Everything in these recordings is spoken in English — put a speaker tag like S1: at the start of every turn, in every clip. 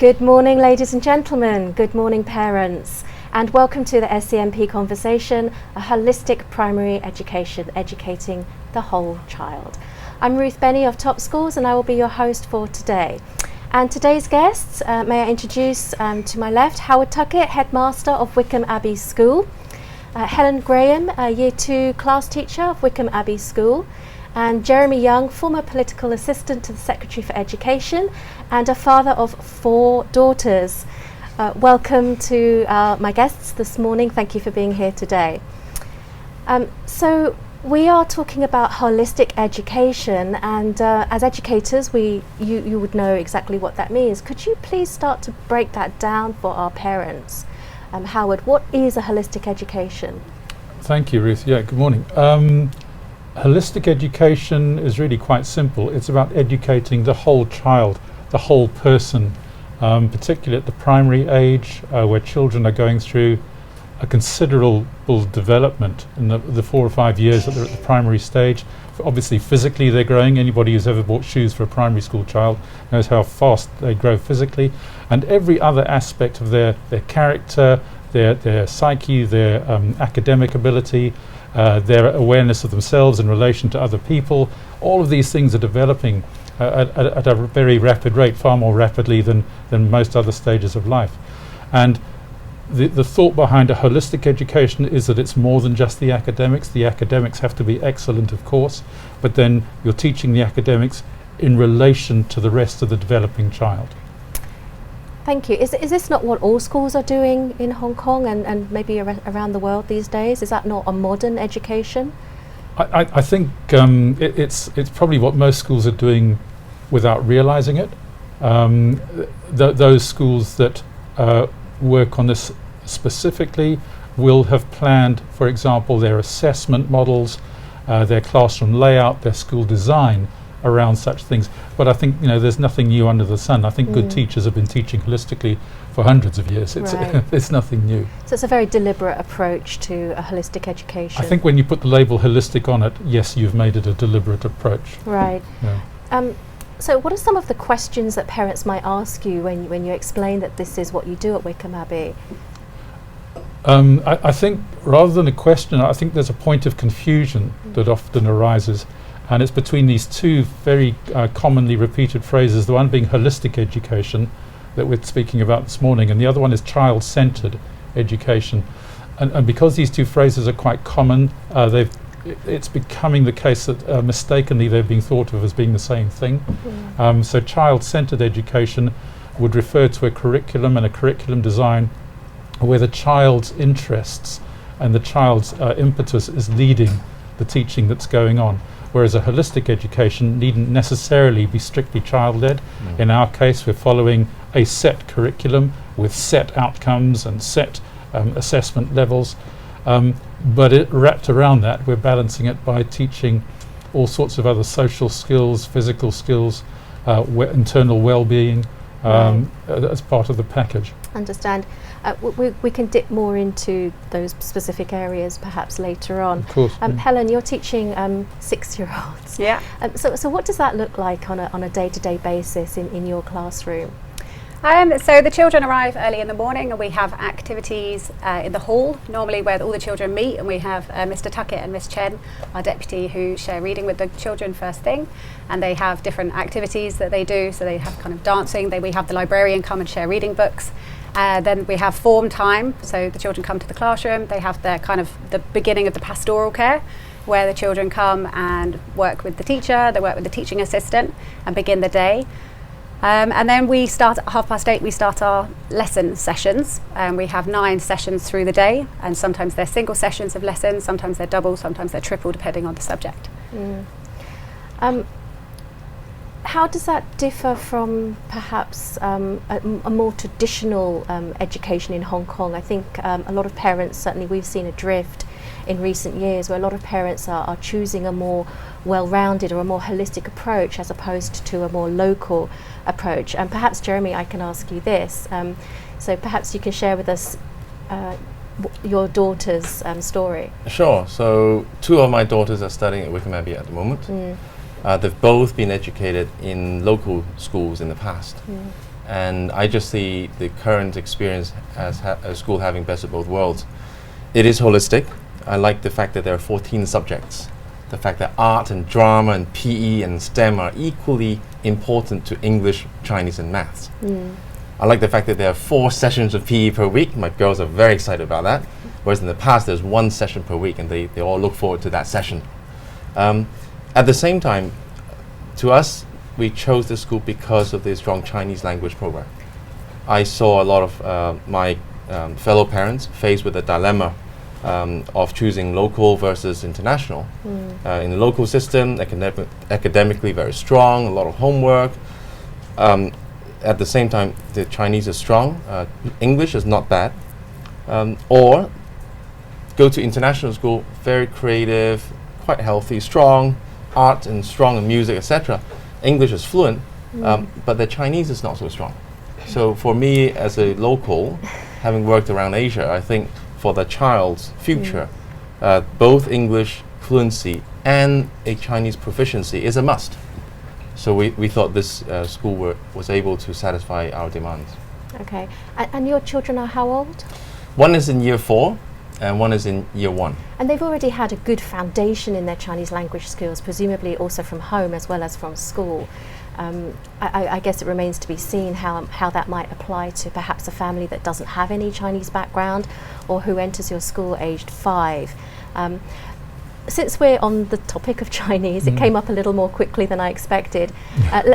S1: Good morning, ladies and gentlemen. Good morning, parents. And welcome to the SCMP Conversation, a holistic primary education, educating the whole child. I'm Ruth Benny of Top Schools, and I will be your host for today. And today's guests, may I introduce to my left, Howard Tuckett, Headmaster of Wycombe Abbey School, Helen Graham, Year 2 class teacher of Wycombe Abbey School, and Jeremy Young, former political assistant to the Secretary for Education and a father of 4 daughters. Welcome to my guests this morning. Thank you for being here today. So we are talking about holistic education, and as educators, you would know exactly what that means. Could you please start to break that down for our parents? Howard, what is a holistic education?
S2: Thank you, Ruth. Yeah, good morning. Holistic education is really quite simple. It's about educating the whole child, the whole person, particularly at the primary age, where children are going through a considerable development in the 4 or 5 years that they're at the primary stage. Obviously, physically they're growing. Anybody who's ever bought shoes for a primary school child knows how fast they grow physically. And every other aspect of their character, their psyche, their academic ability, their awareness of themselves in relation to other people, all of these things are developing at a very rapid rate, far more rapidly than most other stages of life. And the thought behind a holistic education is that it's more than just the academics. The academics have to be excellent, of course, but then you're teaching the academics in relation to the rest of the developing child.
S1: Thank you. Is this not what all schools are doing in Hong Kong and maybe around the world these days? Is that not a modern education?
S2: I think it's probably what most schools are doing without realizing it. Those schools that work on this specifically will have planned, for example, their assessment models, their classroom layout, their school design around such things. But I think there's nothing new under the sun. I think good teachers have been teaching holistically for hundreds of years. It's nothing new. So
S1: it's a very deliberate approach to a holistic education.
S2: I think when you put the label holistic on it, yes, you've made it a deliberate approach.
S1: Right.
S2: Yeah.
S1: So what are some of the questions that parents might ask you when you explain that this is what you do at Wycombe Abbey?
S2: I think rather than a question, I think there's a point of confusion that often arises. And it's between these two very commonly repeated phrases, the one being holistic education that we're speaking about this morning, and the other one is child-centered education. And because these two phrases are quite common, it's becoming the case that mistakenly they're being thought of as being the same thing. So child-centered education would refer to a curriculum and a curriculum design where the child's interests and the child's impetus is leading the teaching that's going on. Whereas a holistic education needn't necessarily be strictly child-led. In our case, we're following a set curriculum with set outcomes and set assessment levels. But wrapped around that, we're balancing it by teaching all sorts of other social skills, physical skills, internal well-being as part of the package.
S1: Understand. We can dip more into those specific areas perhaps later on.
S2: Of course.
S1: Helen, you're teaching 6-year-olds.
S3: Yeah.
S1: So what does that look like on a day-to-day basis in your classroom?
S3: So the children arrive early in the morning, and we have activities in the hall, normally where all the children meet, and we have Mr. Tuckett and Miss Chen, our deputy, who share reading with the children first thing, and they have different activities that they do. So they have kind of dancing, we have the librarian come and share reading books. Then we have form time, so the children come to the classroom, they have their kind of the beginning of the pastoral care, where the children come and work with the teacher, they work with the teaching assistant and begin the day. And then we start at 8:30, we start our lesson sessions, and we have 9 sessions through the day, and sometimes they're single sessions of lessons, sometimes they're double, sometimes they're triple, depending on the subject.
S1: How does that differ from perhaps a more traditional education in Hong Kong? I think a lot of parents, certainly we've seen a drift in recent years where a lot of parents are choosing a more well-rounded or a more holistic approach as opposed to a more local approach. And perhaps, Jeremy, I can ask you this. So perhaps you can share with us your daughter's story.
S4: Sure. So 2 of my daughters are studying at Wycombe Abbey at the moment. They've both been educated in local schools in the past. and I just see the current experience as a school having best of both worlds. It is holistic. I like the fact that there are 14 subjects. The fact that art and drama and PE and STEM are equally important to English, Chinese and maths. I like the fact that there are 4 sessions of PE per week. My girls are very excited about that. Whereas in the past there's 1 session per week and they all look forward to that session. At the same time, to us, we chose this school because of the strong Chinese language program. I saw a lot of my fellow parents faced with the dilemma of choosing local versus international. In the local system, academically very strong, a lot of homework. At the same time, the Chinese is strong, English is not bad. Or go to international school, very creative, quite healthy, strong, art and strong in music, etc. English is fluent, but the Chinese is not so strong. So for me as a local, having worked around Asia, I think for the child's future, both English fluency and a Chinese proficiency is a must. So we thought this school was able to satisfy our demands.
S1: Okay, and your children are how old?
S4: One is in year 4 and one is in year 1.
S1: And they've already had a good foundation in their Chinese language skills, presumably also from home as well as from school. I guess it remains to be seen how that might apply to perhaps a family that doesn't have any Chinese background or who enters your school aged 5. Since we're on the topic of Chinese, it came up a little more quickly than I expected.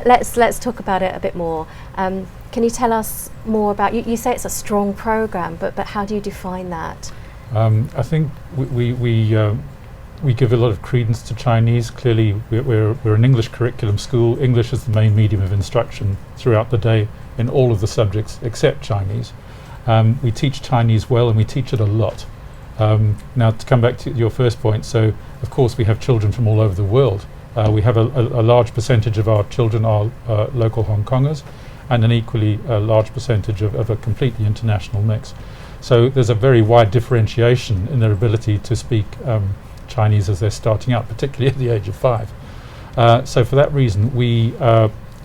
S1: Let's talk about it a bit more. Can you tell us more about, you say it's a strong program, but how do you define that?
S2: I think we give a lot of credence to Chinese. Clearly, we're an English curriculum school. English is the main medium of instruction throughout the day in all of the subjects except Chinese. We teach Chinese well and we teach it a lot. Now, to come back to your first point, so of course we have children from all over the world. We have a large percentage of our children are local Hong Kongers, and an equally large percentage of a completely international mix. So there's a very wide differentiation in their ability to speak Chinese as they're starting out, particularly at the age of 5. So for that reason, we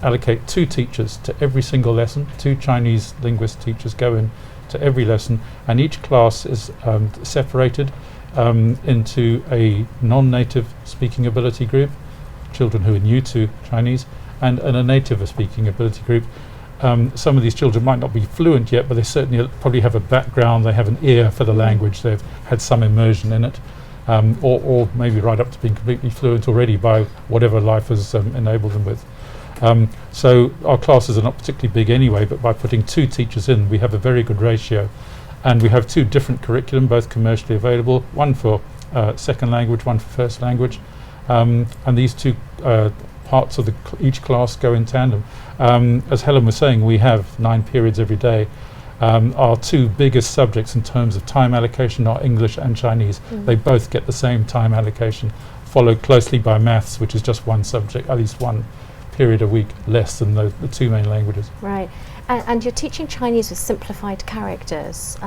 S2: allocate 2 teachers to every single lesson. 2 Chinese linguist teachers go in to every lesson, and each class is separated into a non-native speaking ability group, children who are new to Chinese, and a native speaking ability group. Some of these children might not be fluent yet, but they certainly probably have a background, they have an ear for the language, they've had some immersion in it, or maybe right up to being completely fluent already by whatever life has enabled them with. So our classes are not particularly big anyway, but by putting 2 teachers in, we have a very good ratio. And we have 2 different curriculum, both commercially available, one for second language, one for first language. And these 2 parts of each class go in tandem. As Helen was saying, we have 9 periods every day. Our 2 biggest subjects in terms of time allocation are English and Chinese. They both get the same time allocation, followed closely by maths, which is just 1 subject, at least 1 period a week less than the 2 main languages.
S1: Right, and you're teaching Chinese with simplified characters.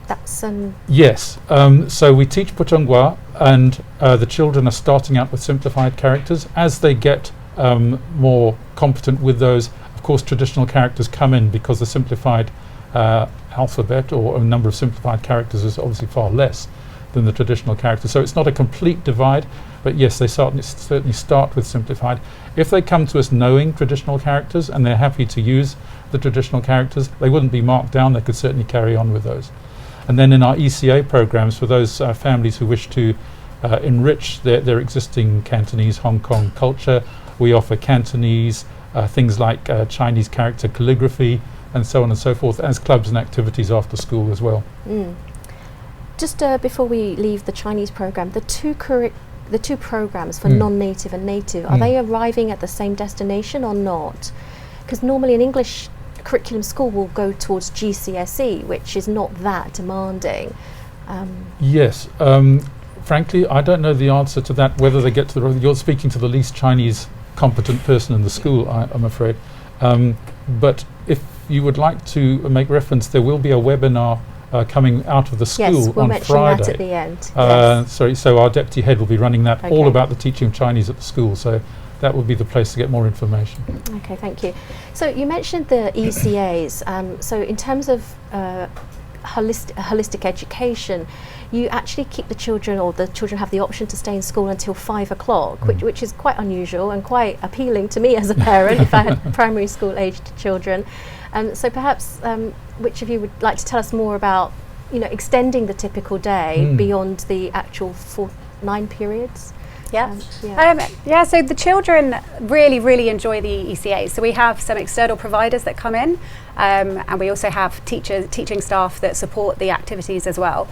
S1: That's
S2: yes. So we teach Putonghua, and the children are starting out with simplified characters. As they get more competent with those, of course, traditional characters come in because the simplified alphabet or a number of simplified characters is obviously far less than the traditional characters. So it's not a complete divide, but yes, they certainly start with simplified. If they come to us knowing traditional characters and they're happy to use the traditional characters, they wouldn't be marked down, they could certainly carry on with those. And then in our ECA programs, for those families who wish to enrich their existing Cantonese Hong Kong culture, we offer Cantonese, things like Chinese character calligraphy, and so on and so forth, as clubs and activities after school as well.
S1: Just before we leave the Chinese program, the two programs for non-native and native, are they arriving at the same destination or not? Because normally an English curriculum school will go towards GCSE, which is not that demanding.
S2: Yes. Frankly, I don't know the answer to that, whether they get to you're speaking to the least Chinese competent person in the school, I'm afraid. But if you would like to make reference, there will be a webinar coming out of the school
S1: yes, we'll
S2: on
S1: mention
S2: Friday.
S1: That at the end. Yes.
S2: Sorry, so our deputy head will be running that, all
S1: Okay.
S2: about the teaching of Chinese at the school. So that would be the place to get more information.
S1: Okay, thank you. So you mentioned the ECAs. So in terms of holistic education, you actually keep the children, or the children have the option to stay in school until 5 o'clock, which is quite unusual and quite appealing to me as a parent if I had primary school aged children. So perhaps which of you would like to tell us more about, extending the typical day beyond the actual 9 periods?
S3: Yeah. So the children really enjoy the ECA. So we have some external providers that come in, and we also have teaching staff that support the activities as well.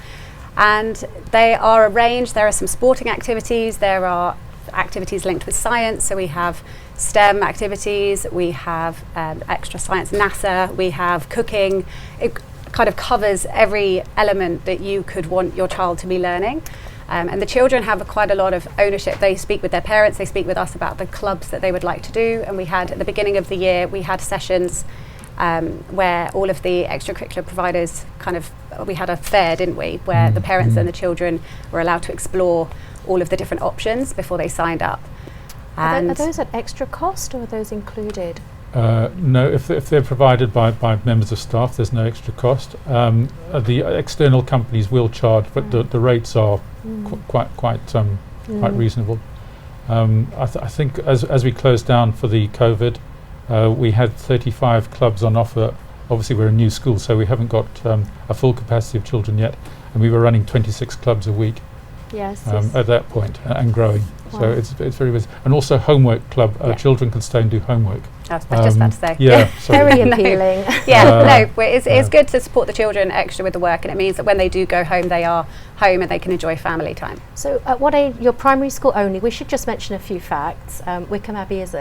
S3: And they are arranged. There are some sporting activities. There are activities linked with science. So we have STEM activities. We have extra science, NASA. We have cooking. It kind of covers every element that you could want your child to be learning. And the children have quite a lot of ownership. They speak with their parents, they speak with us about the clubs that they would like to do. And we had, at the beginning of the year, we had sessions where all of the extracurricular providers we had a fair, didn't we, where the parents and the children were allowed to explore all of the different options before they signed up.
S1: Are those at extra cost, or are those included?
S2: No, if they're provided by members of staff, there's no extra cost. The external companies will charge, but the rates are quite reasonable. I think as we closed down for the COVID, we had 35 clubs on offer. Obviously, we're a new school, so we haven't got a full capacity of children yet, and we were running 26 clubs a week.
S1: Yes.
S2: At that point, and growing.
S1: Wow.
S2: So it's very busy. And also homework club, children can stay and do homework.
S3: I was just about to say.
S2: Yeah,
S1: very appealing.
S3: It's good to support the children extra with the work, and it means that when they do go home, they are home and they can enjoy family time.
S1: So your primary school only, we should just mention a few facts. Wickham Abbey is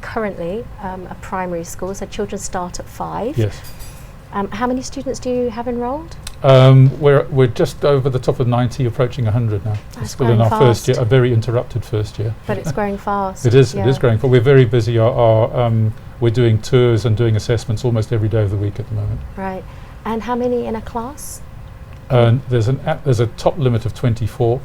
S1: currently a primary school, so children start at 5.
S2: Yes.
S1: How many students do you have enrolled?
S2: We're just over the top of 90, approaching 100 now.
S1: That's
S2: We're still in our
S1: growing
S2: first
S1: fast.
S2: year, a very interrupted first year.
S1: But it's growing fast.
S2: It is growing fast. We're very busy. We're doing tours and doing assessments almost every day of the week at the moment.
S1: Right. And how many in a class?
S2: There's a top limit of 24,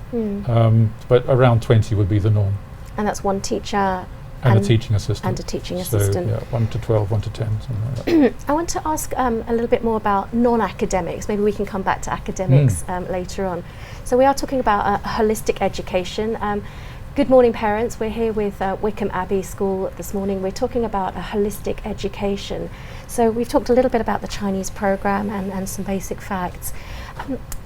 S2: but around 20 would be the norm.
S1: And that's one teacher
S2: and a teaching assistant.
S1: And a teaching
S2: so
S1: assistant.
S2: Yeah, 1 to 12, 1 to 10, something like that.
S1: I want to ask a little bit more about non-academics. Maybe we can come back to academics later on. So we are talking about holistic education. Good morning, parents. We're here with Wickham Abbey School this morning. We're talking about a holistic education. So we've talked a little bit about the Chinese program and some basic facts.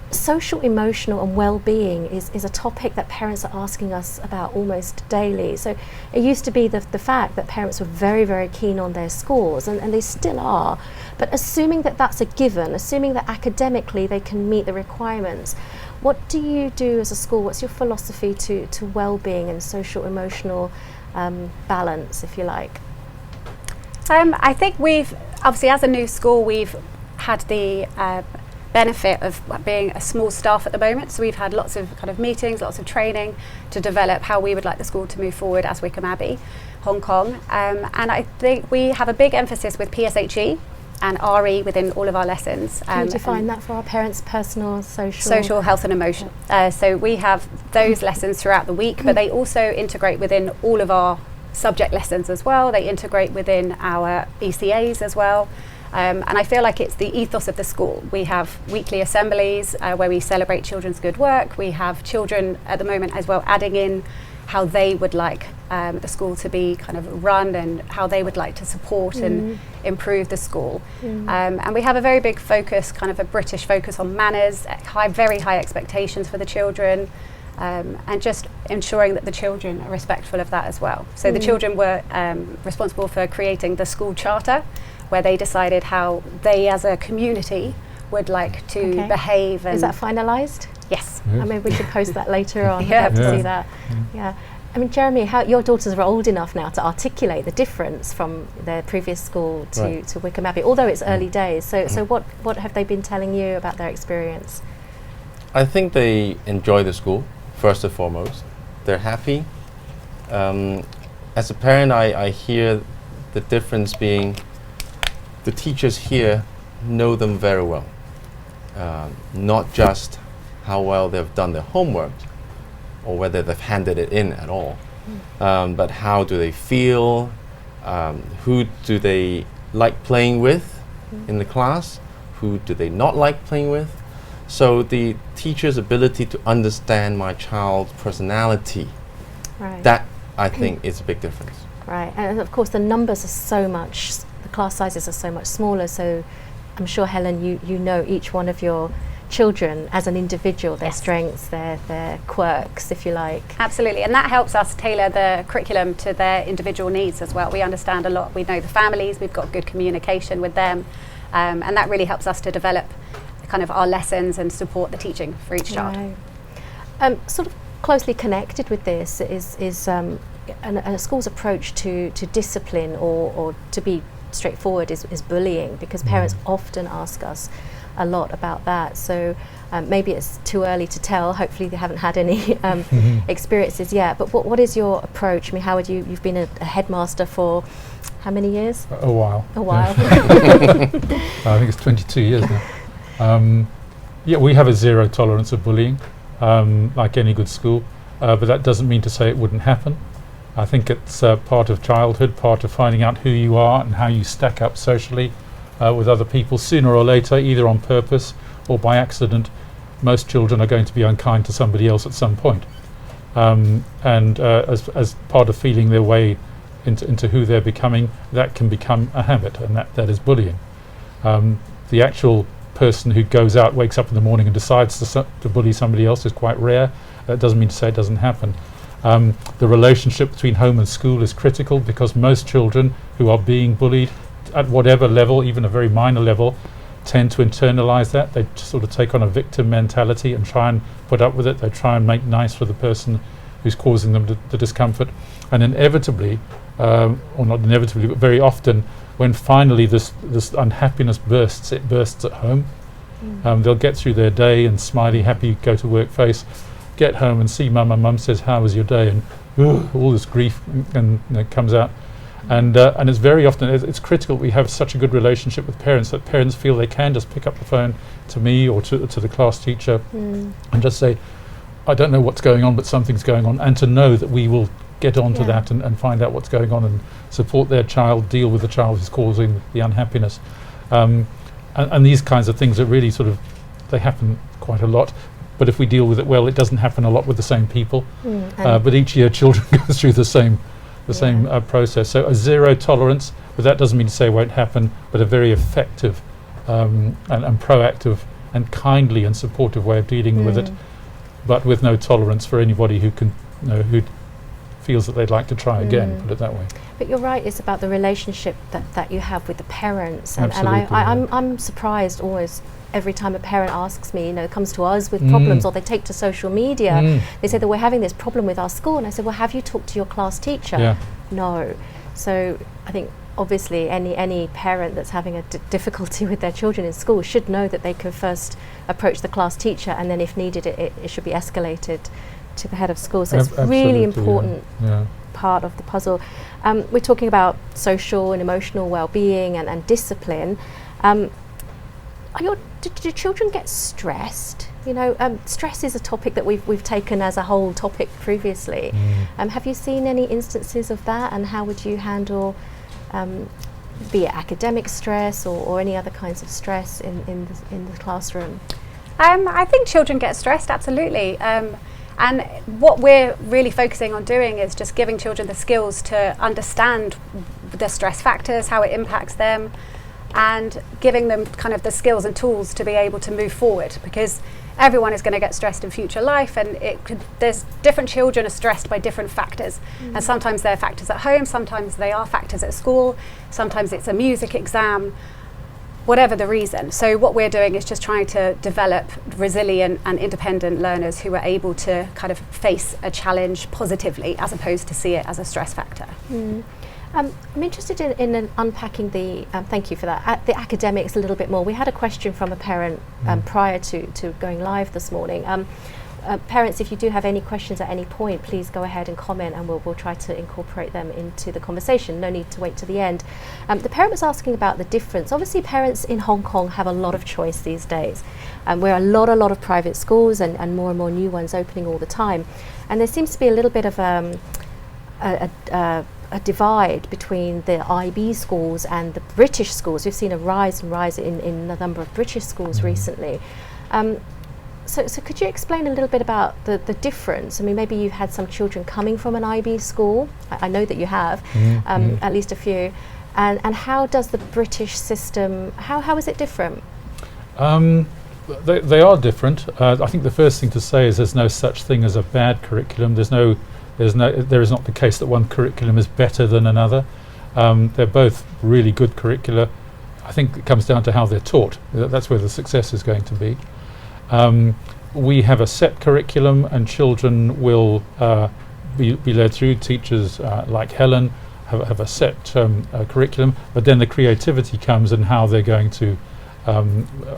S1: Social, emotional and well-being is a topic that parents are asking us about almost daily. So it used to be the fact that parents were very, very keen on their scores, and they still are. But assuming that that's a given, assuming that academically they can meet the requirements, what do you do as a school? What's your philosophy to well-being and social, emotional balance, if you like?
S3: I think we've, obviously as a new school, we've had the benefit of being a small staff at the moment, so we've had lots of kind of meetings, lots of training to develop how we would like the school to move forward as Wickham Abbey, Hong Kong, and I think we have a big emphasis with PSHE and RE within all of our lessons.
S1: Can you define that for our parents? Personal,
S3: social health and emotion. So we have those lessons throughout the week, but they also integrate within all of our subject lessons as well. They integrate within our ECAs as well. And I feel like it's the ethos of the school. We have weekly assemblies where we celebrate children's good work. We have children at the moment as well adding in how they would like the school to be kind of run and how they would like to support and improve the school. And we have a very big focus, kind of a British focus on manners, very high expectations for the children, and just ensuring that the children are respectful of that as well. So the children were responsible for creating the school charter, where they decided how they as a community would like to behave. And
S1: is that finalised?
S3: Yes.
S2: Yeah.
S1: Maybe we could post that later on.
S3: Yeah.
S1: I'd love to see that. Yeah. I mean, Jeremy, your daughters are old enough now to articulate the difference from their previous school to Wickham Abbey, although it's early days. So what have they been telling you about their experience?
S4: I think they enjoy the school, first and foremost. They're happy. As a parent, I hear the difference being the teachers here know them very well. Not just how well they've done their homework or whether they've handed it in at all, but how do they feel? Who do they like playing with in the class? Who do they not like playing with? So the teacher's ability to understand my child's personality,
S1: Right.
S4: that I think is a big difference.
S1: Right, and of course the numbers are so much, the class sizes are so much smaller, so I'm sure, Helen, you know each one of your children as an individual, their
S3: Yes.
S1: strengths, their quirks, if you like.
S3: Absolutely, and that helps us tailor the curriculum to their individual needs as well. We understand a lot, we know the families, we've got good communication with them, and that really helps us to develop kind of our lessons and support the teaching for each child.
S1: Right. Sort of closely connected with this is a school's approach to discipline, or to be straightforward, is bullying, because parents often ask us a lot about that. So maybe it's too early to tell. Hopefully they haven't had any experiences yet. But what is your approach? I mean, Howard, you've been a headmaster for how many years?
S2: A while.
S1: A while.
S2: I think it's 22 years now. Yeah, we have a zero tolerance of bullying, like any good school, but that doesn't mean to say it wouldn't happen. I think it's part of childhood, part of finding out who you are and how you stack up socially with other people. Sooner or later, either on purpose or by accident, most children are going to be unkind to somebody else at some point. And as part of feeling their way into who they're becoming, that can become a habit, and that is bullying. The actual person who goes out, wakes up in the morning and decides to bully somebody else is quite rare. That doesn't mean to say it doesn't happen. The relationship between home and school is critical, because most children who are being bullied at whatever level, even a very minor level, tend to internalize that. They sort of take on a victim mentality and try and put up with it. They try and make nice for the person who's causing them the discomfort. And inevitably, or not inevitably, but very often, when finally this unhappiness bursts, it bursts at home. They'll get through their day and smiley, happy, go to work face, get home and see mum, and mum says, "How was your day?" And all this grief and comes out. And it's very often, it's critical we have such a good relationship with parents, that parents feel they can just pick up the phone to me or to the class teacher and just say, "I don't know what's going on, but something's going on," and to know that we will get onto that and find out what's going on and support their child, deal with the child who's causing the unhappiness. And these kinds of things are really sort of, they happen quite a lot. But if we deal with it well, it doesn't happen a lot with the same people. But each year children go through the same process. So a zero tolerance, but that doesn't mean to say it won't happen, but a very effective and proactive and kindly and supportive way of dealing with it, but with no tolerance for anybody who who feels that they'd like to try again, put it that way.
S1: But you're right, it's about the relationship that you have with the parents. And
S2: Absolutely,
S1: I'm surprised almost every time a parent asks me, comes to us with problems, or they take to social media, they say that we're having this problem with our school. And I said, well, have you talked to your class teacher?
S2: Yeah.
S1: No. So I think obviously any parent that's having a difficulty with their children in school should know that they can first approach the class teacher, and then if needed it should be escalated to the head of school. So it's really important part of the puzzle. We're talking about social and emotional well-being and discipline. Do children get stressed? Stress is a topic that we've taken as a whole topic previously. Have you seen any instances of that, and how would you handle be it academic stress or any other kinds of stress in the classroom?
S3: I think children get stressed, absolutely. And what we're really focusing on doing is just giving children the skills to understand the stress factors, how it impacts them, and giving them kind of the skills and tools to be able to move forward, because everyone is going to get stressed in future life, and there's different children are stressed by different factors, and sometimes they're factors at home, sometimes they are factors at school, sometimes it's a music exam, whatever the reason. So what we're doing is just trying to develop resilient and independent learners who are able to kind of face a challenge positively, as opposed to see it as a stress factor.
S1: I'm interested in unpacking thank you for that, the academics a little bit more. We had a question from a parent prior to going live this morning. Parents, if you do have any questions at any point, please go ahead and comment, and we'll try to incorporate them into the conversation. No need to wait to the end. The parent was asking about the difference. Obviously, parents in Hong Kong have a lot of choice these days. We're a lot of private schools and more new ones opening all the time. And there seems to be a little bit of a divide between the IB schools and the British schools. We've seen a rise in the number of British schools recently. So could you explain a little bit about the difference? I mean, maybe you've had some children coming from an IB school. I know that you have, at least a few. And how does the British system, how is it different?
S2: They are different. I think the first thing to say is there's no such thing as a bad curriculum. There is not the case that one curriculum is better than another. They're both really good curricula. I think it comes down to how they're taught. That's where the success is going to be. We have a set curriculum, and children will be led through. Teachers like Helen have a set curriculum, but then the creativity comes in how they're going to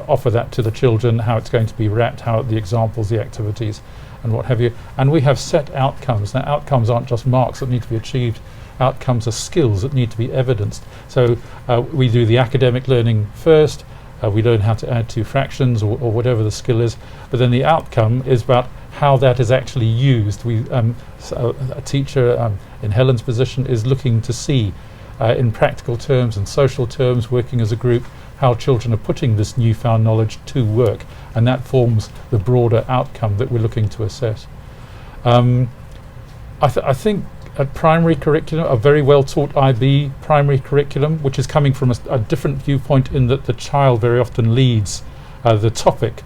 S2: offer that to the children, how it's going to be wrapped, how the examples, the activities, and what have you. And we have set outcomes. Now, outcomes aren't just marks that need to be achieved. Outcomes are skills that need to be evidenced. So we do the academic learning first. We learn how to add two fractions or whatever the skill is, but then the outcome is about how that is actually used. So a teacher in Helen's position is looking to see in practical terms and social terms, working as a group, how children are putting this newfound knowledge to work, and that forms the broader outcome that we're looking to assess. I think at primary curriculum, a very well taught IB primary curriculum, which is coming from a different viewpoint in that the child very often leads the topic,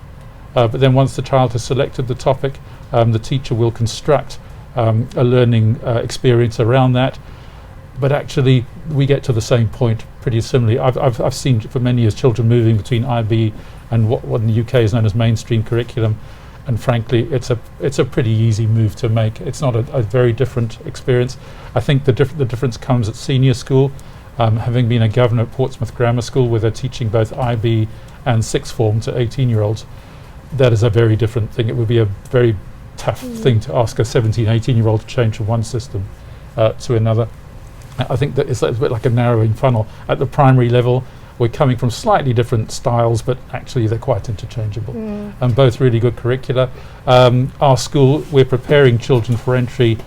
S2: but then once the child has selected the topic, the teacher will construct a learning experience around that. But actually, we get to the same point pretty similarly. I've seen for many years children moving between IB and what in the UK is known as mainstream curriculum, and frankly, it's a pretty easy move to make. It's not a very different experience. I think the difference comes at senior school. Having been a governor at Portsmouth Grammar School, where they're teaching both IB and sixth form to 18-year-olds, that is a very different thing. It would be a very tough thing to ask a 17, 18-year-old to change from one system to another. I think that it's a bit like a narrowing funnel. At the primary level, we're coming from slightly different styles, but actually they're quite interchangeable. And both really good curricula. Our school, we're preparing children for entry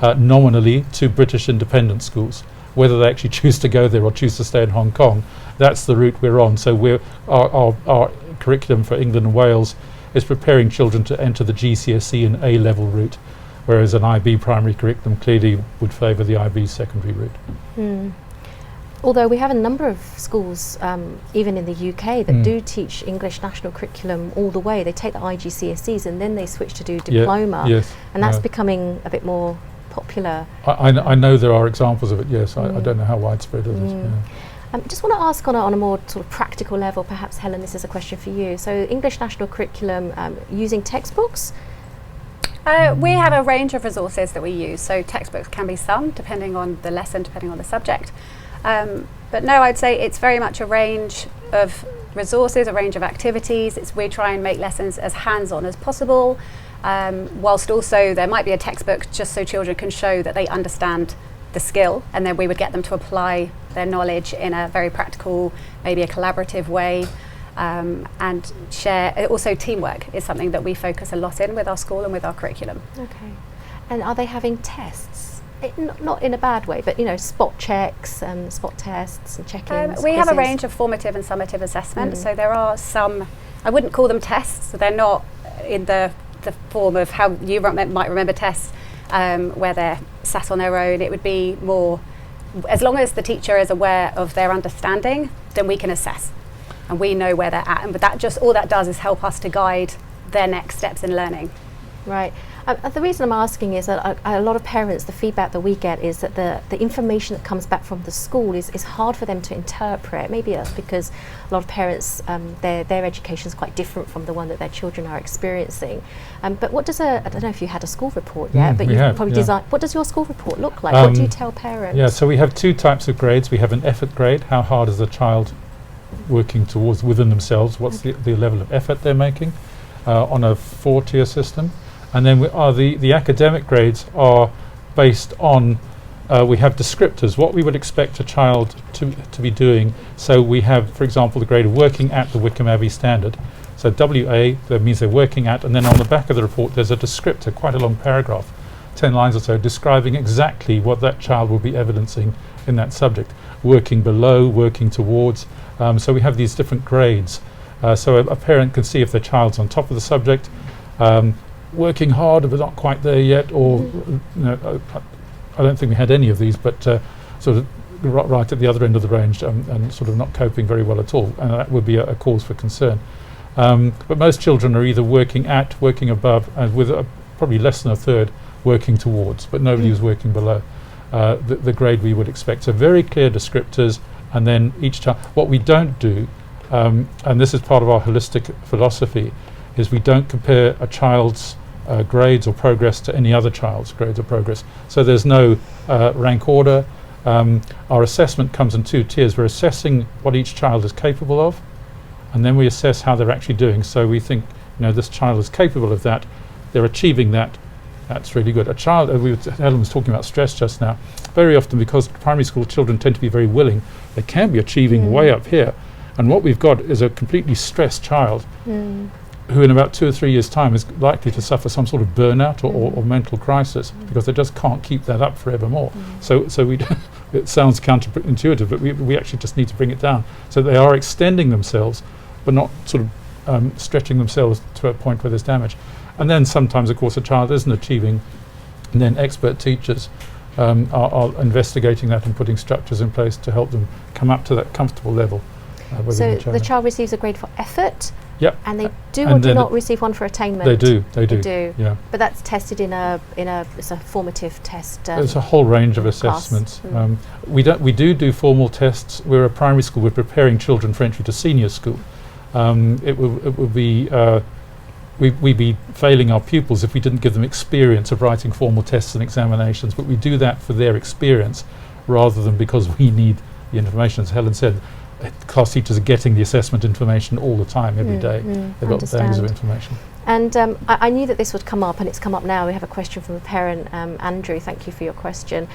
S2: nominally to British independent schools. Whether they actually choose to go there or choose to stay in Hong Kong, that's the route we're on. So our curriculum for England and Wales is preparing children to enter the GCSE and A-level route, whereas an IB primary curriculum clearly would favour the IB secondary route.
S1: Although we have a number of schools, even in the UK, that do teach English national curriculum all the way. They take the IGCSEs and then they switch to do diploma, and that's becoming a bit more popular.
S2: I know there are examples of it, yes. I don't know how widespread it is.
S1: Just want to ask on a more sort of practical level, perhaps Helen, this is a question for you. So English national curriculum, using textbooks?
S3: We have a range of resources that we use. So textbooks can be some, depending on the lesson, depending on the subject. But no, I'd say it's very much a range of resources, a range of activities. We try and make lessons as hands-on as possible, whilst also there might be a textbook just so children can show that they understand the skill, and then we would get them to apply their knowledge in a very practical, maybe a collaborative way, and share. Also, teamwork is something that we focus a lot in with our school and with our curriculum.
S1: Okay. And are they having tests? Not in a bad way, but spot checks and spot tests and check-ins.
S3: We have a range of formative and summative assessment. So there are some, I wouldn't call them tests, so they're not in the form of how you might remember tests, where they're sat on their own. It would be more, as long as the teacher is aware of their understanding, then we can assess and we know where they're at. And but that just, all that does is help us to guide their next steps in learning.
S1: Right. The reason I'm asking is that a lot of parents, the feedback that we get is that the information that comes back from the school is hard for them to interpret. Maybe that's because a lot of parents, their education is quite different from the one that their children are experiencing. But what does I don't know if you had a school report yet, but you've probably designed, what does your school report look like? What do you tell parents?
S2: Yeah, so we have two types of grades. We have an effort grade, how hard is the child working towards within themselves, what's the level of effort they're making on a 4-tier system. And then the academic grades are based on, we have descriptors, what we would expect a child to be doing. So we have, for example, the grade of working at the Wickham Abbey standard. So WA, that means they're working at, and then on the back of the report there's a descriptor, quite a long paragraph, 10 lines or so describing exactly what that child will be evidencing in that subject, working below, working towards. So we have these different grades. So a parent can see if their child's on top of the subject, working hard but not quite there yet, or I don't think we had any of these, but sort of right at the other end of the range, and sort of not coping very well at all, and that would be a cause for concern. But most children are either working at, working above, and with probably less than a third working towards, but nobody was working below the grade we would expect. So very clear descriptors, and then each child. What we don't do, and this is part of our holistic philosophy, is we don't compare a child's grades or progress to any other child's grades or progress. So there's no rank order. Our assessment comes in 2 tiers. We're assessing what each child is capable of, and then we assess how they're actually doing. So we think, this child is capable of that, they're achieving that, that's really good. A child, Helen was talking about stress just now, very often because primary school children tend to be very willing, they can be achieving way up here. And what we've got is a completely stressed child who in about 2 or 3 years' time is likely to suffer some sort of burnout or mental crisis, because they just can't keep that up forevermore. So we it sounds counterintuitive, but we actually just need to bring it down. So they are extending themselves, but not sort of stretching themselves to a point where there's damage. And then sometimes, of course, a child isn't achieving, and then expert teachers are investigating that and putting structures in place to help them come up to that comfortable level.
S1: So the child receives a grade for effort,
S2: Yep.
S1: and they do or do not receive one for attainment.
S2: They do.
S1: They do.
S2: Yeah.
S1: But that's tested it's a formative test.
S2: There's a whole range of assessments. We do formal tests. We're a primary school. We're preparing children for entry to senior school. It would be we'd be failing our pupils if we didn't give them experience of writing formal tests and examinations. But we do that for their experience, rather than because we need the information. As Helen said, class teachers are getting the assessment information all the time, every day. They've got thousands of information. And
S1: I knew that this would come up, and it's come up now. We have a question from a parent, Andrew, thank you for your question,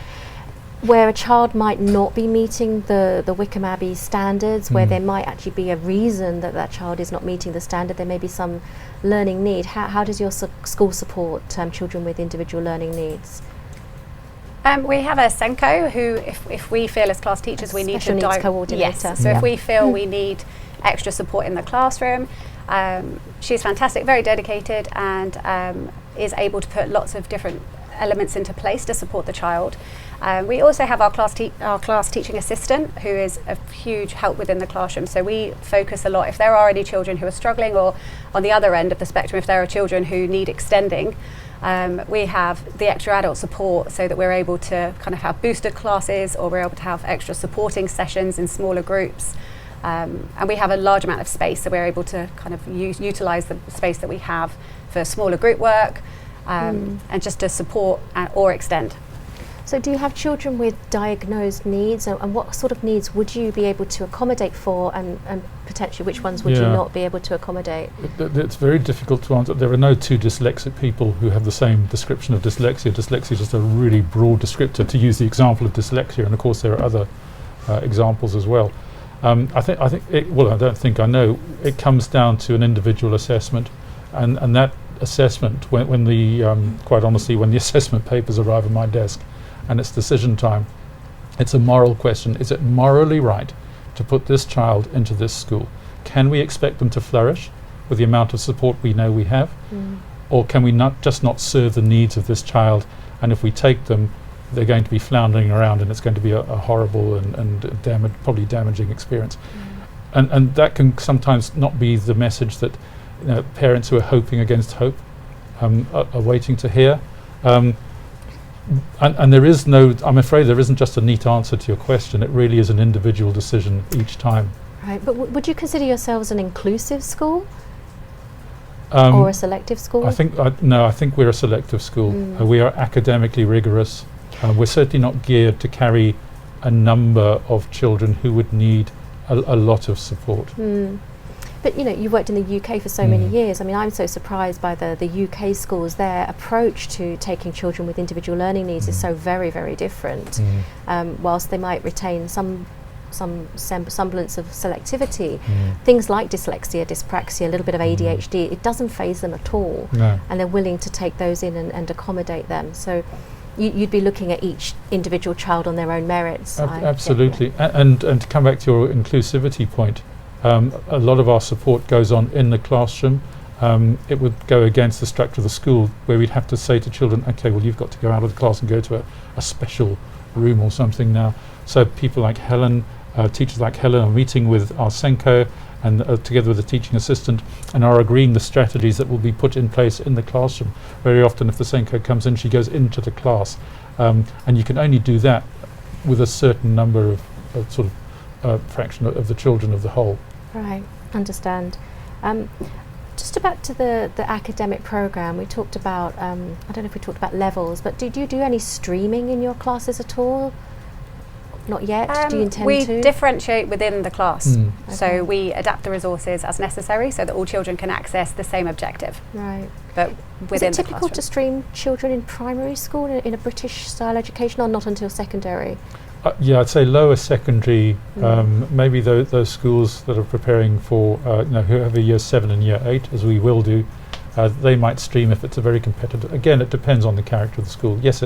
S1: where a child might not be meeting the Wickham Abbey standards, where there might actually be a reason that that child is not meeting the standard. There may be some learning need. How does your school support children with individual learning needs?
S3: We have a SENCO who, if we feel as class teachers we need
S1: Special
S3: to
S1: needs coordinator.
S3: Yes, so if we feel we need extra support in the classroom, she's fantastic, very dedicated, and is able to put lots of different elements into place to support the child. We also have our class teaching assistant, who is a huge help within the classroom. So we focus a lot, if there are any children who are struggling, or on the other end of the spectrum, if there are children who need extending, we have the extra adult support, so that we're able to kind of have boosted classes, or we're able to have extra supporting sessions in smaller groups. And we have a large amount of space, so we're able to kind of utilise the space that we have for smaller group work, and just to support or extend.
S1: So do you have children with diagnosed needs, and what sort of needs would you be able to accommodate for, and potentially which ones would you not be able to accommodate?
S2: It's very difficult to answer. There are no two dyslexic people who have the same description of dyslexia. Dyslexia is just a really broad descriptor, to use the example of dyslexia, and of course there are other examples as well. I know it comes down to an individual assessment, and that assessment, when quite honestly, when the assessment papers arrive on my desk and it's decision time, it's a moral question. Is it morally right to put this child into this school? Can we expect them to flourish with the amount of support we know we have? Or can we not serve the needs of this child, and if we take them, they're going to be floundering around, and it's going to be a horrible and probably damaging experience. And that can sometimes not be the message that parents who are hoping against hope are waiting to hear. And there is I'm afraid there isn't just a neat answer to your question. It really is an individual decision each time.
S1: Right, but would you consider yourselves an inclusive school? Or a selective school?
S2: I think we're a selective school. We are academically rigorous. We're certainly not geared to carry a number of children who would need a lot of support.
S1: But you've worked in the UK for so many years. I mean, I'm so surprised by the UK schools. Their approach to taking children with individual learning needs is so very, very different. Whilst they might retain some semblance of selectivity, things like dyslexia, dyspraxia, a little bit of ADHD, it doesn't faze them at all.
S2: No.
S1: And they're willing to take those in and accommodate them. So you'd be looking at each individual child on their own merits.
S2: Absolutely. And to come back to your inclusivity point, a lot of our support goes on in the classroom. It would go against the structure of the school, where we'd have to say to children, okay, well, you've got to go out of the class and go to a special room or something now. So people like Helen, teachers like Helen, are meeting with our SENCO and together with the teaching assistant, and are agreeing the strategies that will be put in place in the classroom. Very often if the SENCO comes in, she goes into the class, and you can only do that with a certain number of sort of fraction of the children of the whole.
S1: Right, understand. Just back to the academic program, we talked about, I don't know if we talked about levels, but do you do any streaming in your classes at all? Not yet? Do you intend to?
S3: We differentiate within the class.
S1: Okay.
S3: So we adapt the resources as necessary so that all children can access the same objective.
S1: Right.
S3: But
S1: Is
S3: within
S1: it
S3: the
S1: typical to
S3: classroom.
S1: stream children in primary school in a British style education, or not until secondary?
S2: Yeah, I'd say lower secondary, maybe those schools that are preparing for, who have a year 7 and year 8, as we will do, they might stream if it's a very competitive. Again, it depends on the character of the school. Yes,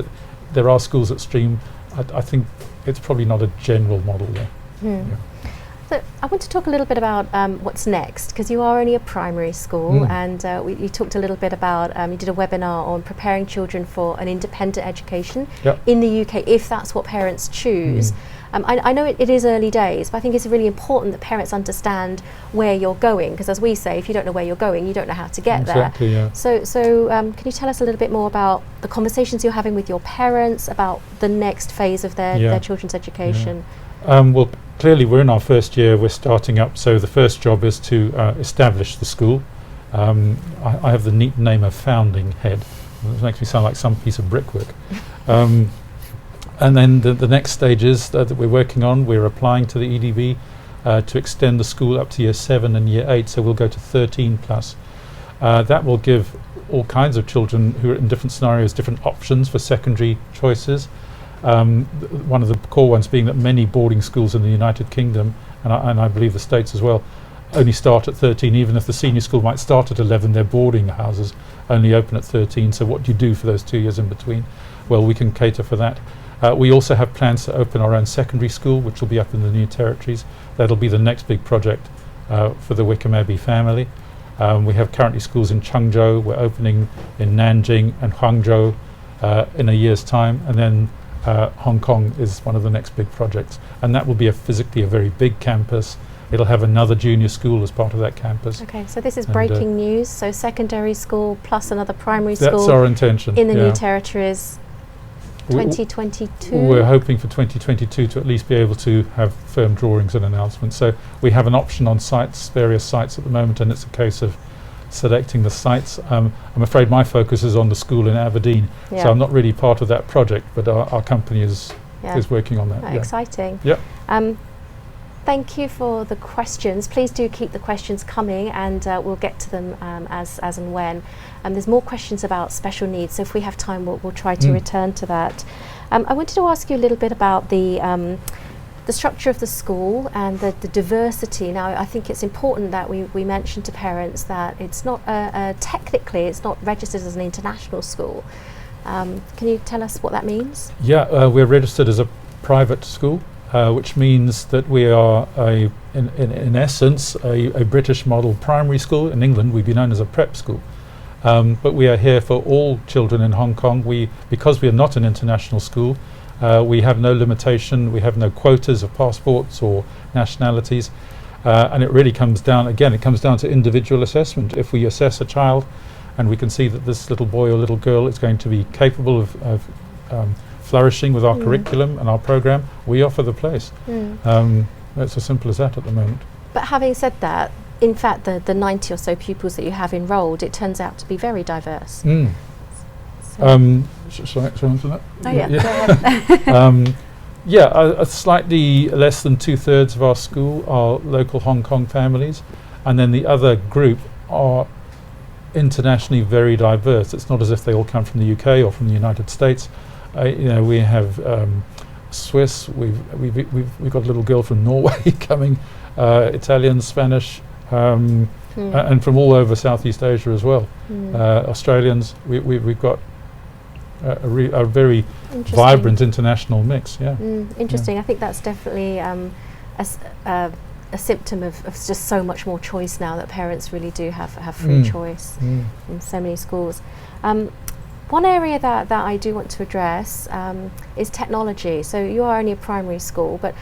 S2: there are schools that stream. I think it's probably not a general model there. Yeah.
S1: So I want to talk a little bit about what's next, because you are only a primary school, and you talked a little bit about, you did a webinar on preparing children for an independent education in the UK, if that's what parents choose. I know it is early days, but I think it's really important that parents understand where you're going, because as we say, if you don't know where you're going, you don't know how to get there.
S2: Yeah.
S1: So can you tell us a little bit more about the conversations you're having with your parents about the next phase of their children's education?
S2: Well, clearly we're in our first year, we're starting up, so the first job is to establish the school. I have the neat name of founding head. It makes me sound like some piece of brickwork. And then the next stage is that we're working on, we're applying to the EDB to extend the school up to year 7 and year 8, so we'll go to 13 plus. That will give all kinds of children who are in different scenarios different options for secondary choices. One of the core ones being that many boarding schools in the United Kingdom, and I believe the States as well, only start at 13. Even if the senior school might start at 11, their boarding houses only open at 13. So what do you do for those 2 years in between? Well, we can cater for that. We also have plans to open our own secondary school, which will be up in the New Territories. That'll be the next big project for the Wickham Abbey family. We have currently schools in Changzhou. We're opening in Nanjing and Hangzhou in a year's time, and then Hong Kong is one of the next big projects, and that will be physically a very big campus. It'll have another junior school as part of that campus.
S1: Okay, so this is breaking news. So secondary school plus another primary
S2: That's
S1: school
S2: our intention
S1: in the New Territories. 2022.
S2: We're hoping for 2022 to at least be able to have firm drawings and announcements. So we have an option on sites, various sites at the moment, and it's a case of selecting the sites. I'm afraid my focus is on the school in Aberdeen, so I'm not really part of that project, but our company is working on that.
S1: Exciting.
S2: Yeah.
S1: Thank you for the questions. Please do keep the questions coming, and we'll get to them as and when. There's more questions about special needs, so if we have time, we'll try to return to that. I wanted to ask you a little bit about the structure of the school and the diversity. Now, I think it's important that we mention to parents that it's not technically, it's not registered as an international school. Can you tell us what that means? Yeah,
S2: we're registered as a private school. Which means that we are, in essence, a British model primary school. In England, we'd be known as a prep school. But we are here for all children in Hong Kong. Because we are not an international school, we have no limitation, we have no quotas of passports or nationalities. And it really comes down, it comes down to individual assessment. If we assess a child and we can see that this little boy or little girl is going to be capable of flourishing with our curriculum and our program, we offer the place. It's as simple as that at the moment.
S1: But having said that, in fact, the 90 or so pupils that you have enrolled, it turns out to be very diverse.
S2: Shall I answer that?
S3: Oh yeah, go ahead.
S2: Slightly less than 2/3 of our school are local Hong Kong families, and then the other group are internationally very diverse. It's not as if they all come from the UK or from the United States. We have Swiss. We've got a little girl from Norway coming, Italian, Spanish, and from all over Southeast Asia as well. Australians. We've got a very vibrant international mix. Yeah.
S1: Interesting. I think that's definitely a symptom of just so much more choice now, that parents really do have free choice in so many schools. One area that I do want to address is technology. So you are only a primary school, but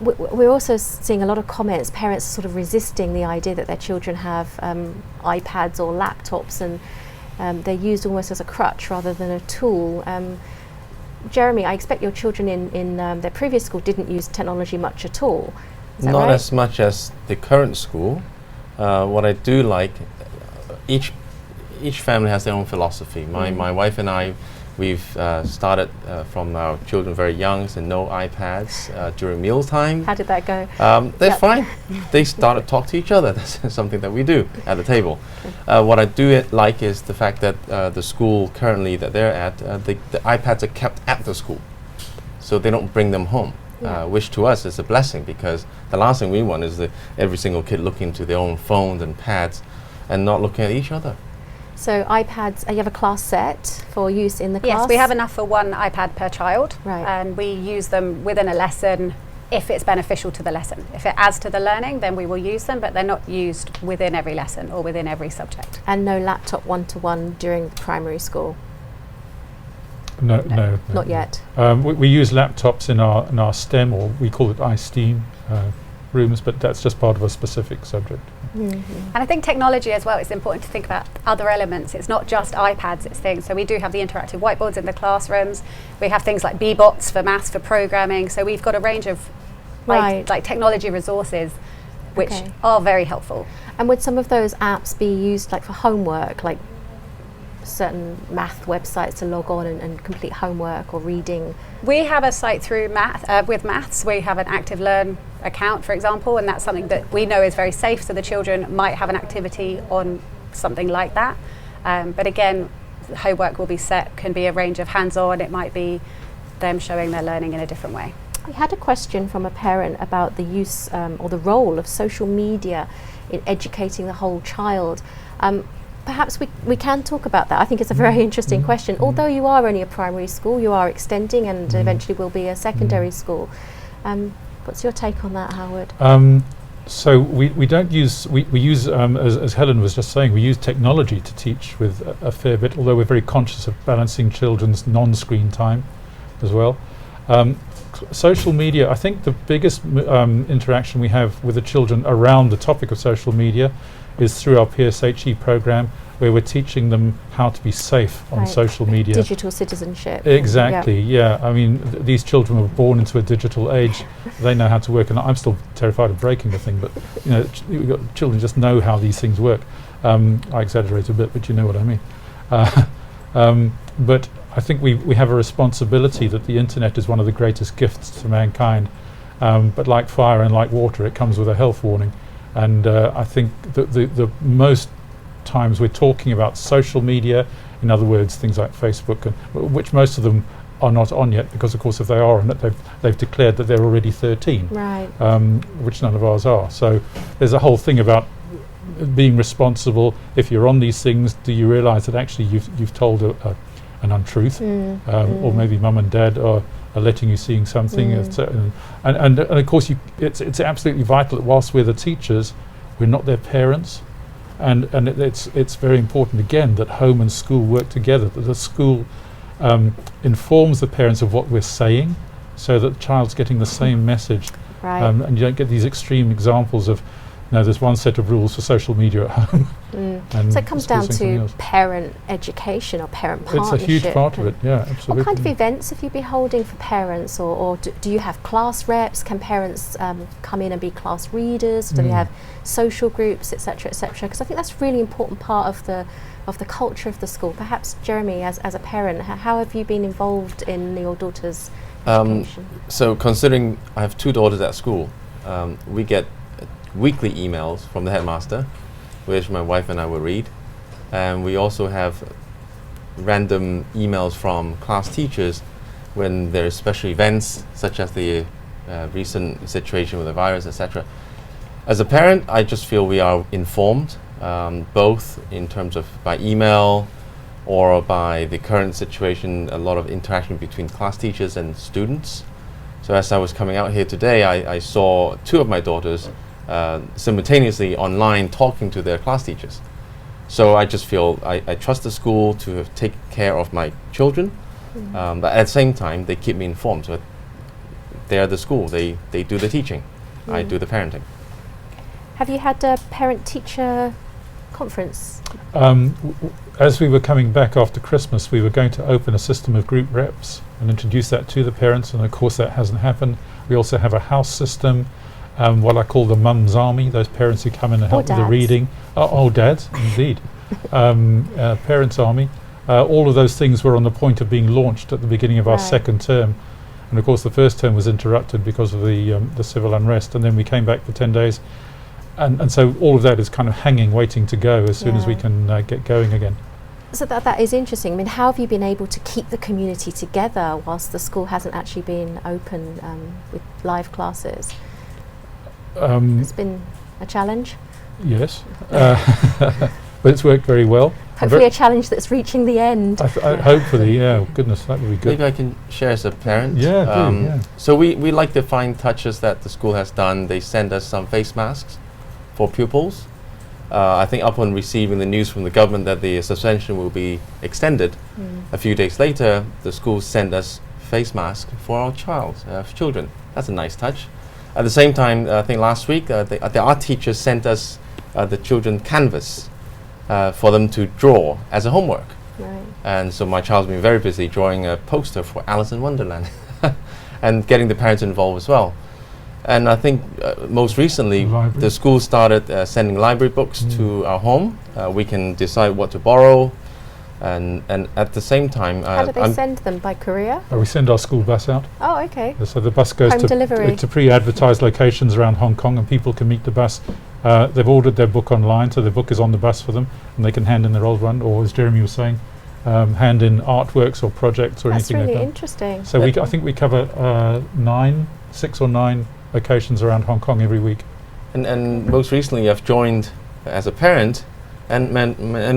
S1: we're also seeing a lot of comments, parents sort of resisting the idea that their children have iPads or laptops, and they're used almost as a crutch rather than a tool. Jeremy, I expect your children in their previous school didn't use technology much at all. Is that
S4: Not
S1: right?
S4: as much as the current school. What I do like, each family has their own philosophy. My wife and I, we've started from our children very young, so no iPads during mealtime.
S1: How did that go?
S4: They're fine. They started to talk to each other. That's something that we do at the table. What I do like is the fact that the school currently that they're at, the iPads are kept at the school, so they don't bring them home. Which to us is a blessing, because the last thing we want is every single kid looking to their own phones and pads and not looking at each other.
S1: So iPads, you have a class set for use in the class?
S3: Yes, we have enough for one iPad per child,
S1: Right.
S3: and we use them within a lesson if it's beneficial to the lesson. If it adds to the learning, then we will use them, but they're not used within every lesson or within every subject.
S1: And no laptop one-to-one during primary school?
S2: No.
S1: Not yet.
S2: We use laptops in our STEM, or we call it iSTEAM rooms, but that's just part of a specific subject.
S3: And I think technology as well, it's important to think about other elements. It's not just iPads, it's things. So we do have the interactive whiteboards in the classrooms. We have things like B-bots for maths, for programming. So we've got a range of like technology resources which are very helpful.
S1: And would some of those apps be used like for homework, like certain math websites to log on and complete homework or reading?
S3: We have a site through with maths. We have an Active Learn account, for example, and that's something that we know is very safe, so the children might have an activity on something like that. But again, homework will be set, can be a range of hands-on, it might be them showing their learning in a different way.
S1: We had a question from a parent about the use or the role of social media in educating the whole child. Perhaps we can talk about that. I think it's a very interesting question. Although you are only a primary school, you are extending and eventually will be a secondary school. What's your take on that, Howard?
S2: So we don't use, we use, as Helen was just saying, we use technology to teach with a fair bit, although we're very conscious of balancing children's non-screen time as well. Social media, I think the biggest interaction we have with the children around the topic of social media is through our PSHE program, where we're teaching them how to be safe on social media.
S1: Digital citizenship.
S2: Exactly, yeah. I mean, these children were born into a digital age. They know how to work, and I'm still terrified of breaking the thing, but you know, children just know how these things work. I exaggerate a bit, but you know what I mean. But I think we have a responsibility that the internet is one of the greatest gifts to mankind. But like fire and like water, it comes with a health warning. And I think the most times we're talking about social media, in other words, things like Facebook, which most of them are not on yet, because of course if they are on it, they've declared that they're already 13,
S1: right.
S2: Which none of ours are. So there's a whole thing about being responsible. If you're on these things, do you realise that actually you've told an untruth, or maybe mum and dad are letting you seeing something, and of course it's absolutely vital that whilst we're the teachers, we're not their parents, and it's very important again that home and school work together, that the school informs the parents of what we're saying, so that the child's getting the same message, and you don't get these extreme examples of, no, there's one set of rules for social media at home.
S1: So it comes down to parent education or parent partnership.
S2: It's a huge part of it, yeah, absolutely.
S1: What kind of events have you been holding for parents, or do you have class reps? Can parents come in and be class readers? Do they have social groups, etc., etc.? Because I think that's a really important part of the culture of the school. Perhaps, Jeremy, as a parent, how have you been involved in your daughter's education?
S4: So considering I have two daughters at school, we get weekly emails from the headmaster, which my wife and I will read, and we also have random emails from class teachers when there are special events such as the recent situation with the virus, etc. As a parent, I just feel we are informed, both in terms of by email or by the current situation, a lot of interaction between class teachers and students. So as I was coming out here today, I saw two of my daughters simultaneously online talking to their class teachers. So I just feel I trust the school to take care of my children, but at the same time, they keep me informed. So they are the school, they do the teaching, I do the parenting.
S1: Have you had a parent-teacher conference?
S2: As we were coming back after Christmas, we were going to open a system of group reps and introduce that to the parents, and of course that hasn't happened. We also have a house system, what I call the mum's army, those parents who come in and help with the reading. Oh, dads, indeed. Parents' army. All of those things were on the point of being launched at the beginning of our second term. And of course the first term was interrupted because of the civil unrest, and then we came back for 10 days. And so all of that is kind of hanging, waiting to go as soon as we can get going again.
S1: So that is interesting. I mean, how have you been able to keep the community together whilst the school hasn't actually been open with live classes? It's been a challenge?
S2: Yes, but it's worked very well.
S1: Hopefully a challenge that's reaching the end.
S2: Hopefully, yeah, goodness, that would be good.
S4: Maybe I can share as a parent.
S2: Yeah,
S4: So we like the fine touches that the school has done. They send us some face masks for pupils. I think upon receiving the news from the government that the suspension will be extended, a few days later, the school sent us face masks for our children. That's a nice touch. At the same time, I think last week, the art teachers sent us the children canvas for them to draw as a homework.
S1: Right.
S4: And so my child's been very busy drawing a poster for Alice in Wonderland and getting the parents involved as well. And I think most recently, the school started sending library books to our home. We can decide what to borrow. And at the same time...
S1: How do they send them? By courier?
S2: We send our school bus out.
S1: Oh, okay.
S2: So the bus goes to pre-advertised locations around Hong Kong, and people can meet the bus. They've ordered their book online, so the book is on the bus for them, and they can hand in their old one, or as Jeremy was saying, hand in artworks or projects or anything like that.
S1: That's really interesting.
S2: So I think we cover 6 or 9 locations around Hong Kong every week.
S4: And most recently I've joined as a parent and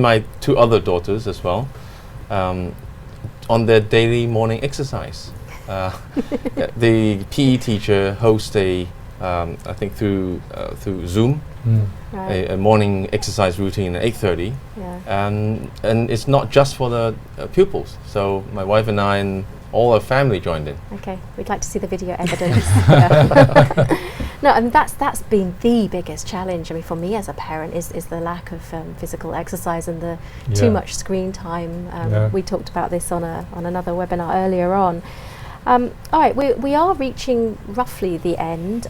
S4: my 2 other daughters as well on their daily morning exercise. The PE teacher hosts I think through Zoom, a morning exercise routine at 8:30, and it's not just for the pupils. So my wife and I and all our family joined in.
S1: Okay, we'd like to see the video evidence. No, I mean that's been the biggest challenge. I mean, for me as a parent, is the lack of physical exercise and the too much screen time. We talked about this on another webinar earlier on. All right, we are reaching roughly the end.